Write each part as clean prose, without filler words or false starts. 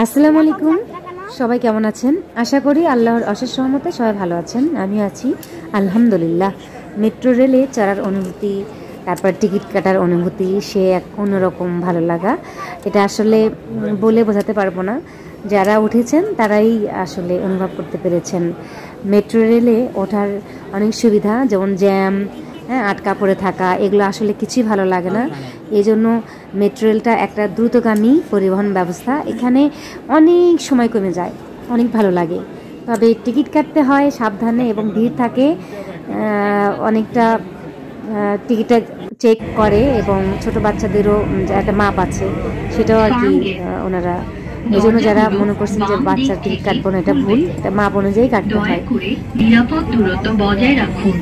আসসালামু আলাইকুম, সবাই কেমন আছেন? আশা করি আল্লাহর অশেষ রহমতে সবাই ভালো আছেন। আমি আছি আলহামদুলিল্লাহ। মেট্রো রেলে চড়ার অনুভূতি, তারপর টিকিট কাটার অনুভূতি, সে এক অন্যরকম ভালো লাগা। এটা আসলে বলে বোঝাতে পারবো না। যারা উঠেছেন তারাই আসলে অনুভব করতে পেরেছেন। মেট্রো রেলে ওঠার অনেক সুবিধা, যেমন জ্যাম, আটকা পড়ে থাকা, এগুলো আসলে কিছুই ভালো লাগে না। এই জন্য মেট্রো রেলটা একটা দ্রুতগামী পরিবহন ব্যবস্থা। এখানে অনেক সময় কমে যায়, অনেক ভালো লাগে। তবে টিকিট কাটতে হয় সাবধানে এবং ভিড় থাকে অনেকটা। টিকিটটা চেক করে এবং ছোট বাচ্চাদেরও একটা মাপ আছে, সেটাও আর কি ওনারা। এই জন্য যারা মনে করছেন যে বাচ্চার টিকিট কাটবো না, এটা ভুল, এটা মাপ অনুযায়ী কাটতে হয়। নিরাপদ দূরত্ব বজায় রাখুন।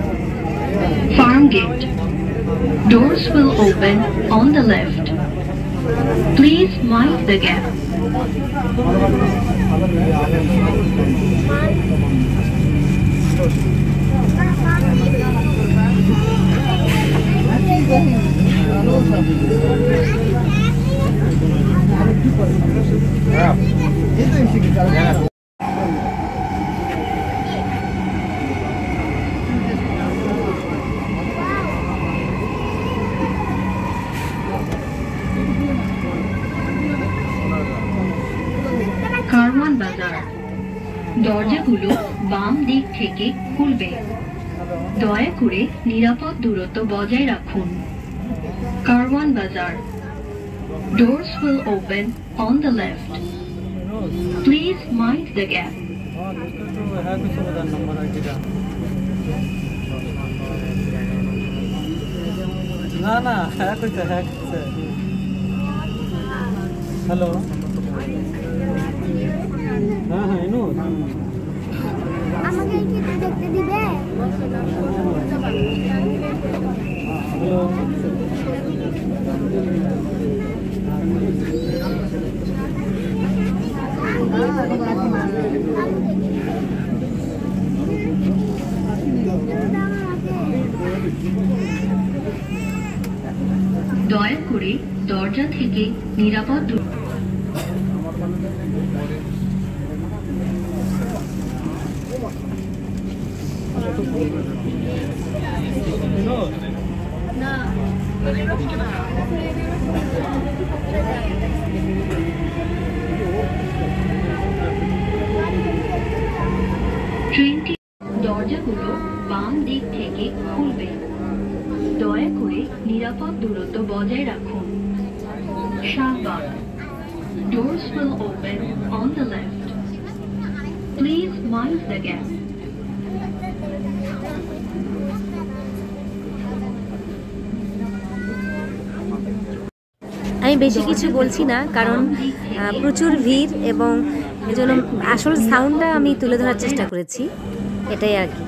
Farm Gate, doors will open on the left. Please mind the gap. Karwan বাজার, দরজাগুলো বাম দিক থেকে খুলবে। দয়া করে নিরাপদ দূরত্ব বজায় রাখুন। কারওয়ান বাজার, doors will open on the left. Please mind the gap. না না, হ্যাঁ কইতে হ্যালো, হ্যাঁ হ্যাঁ এনো আমাকে কি দেখতে দিবে? হ্যালো, দয়া করে দরজা থেকে নিরাপদ দূরত্ব। ট্রেনটি দরজাগুলো বাম দিক থেকে খুলবে। দয়া করে নিরাপদ দূরত্ব বজায় রাখুন। Shahbag, doors will open on the left. Please mind the gap. আমি বেশি কিছু বলছি না, কারণ প্রচুর ভিড় এবং এজন্য আসল সাউন্ডটা আমি তুলে ধরার চেষ্টা করেছি, এটাই আর কি।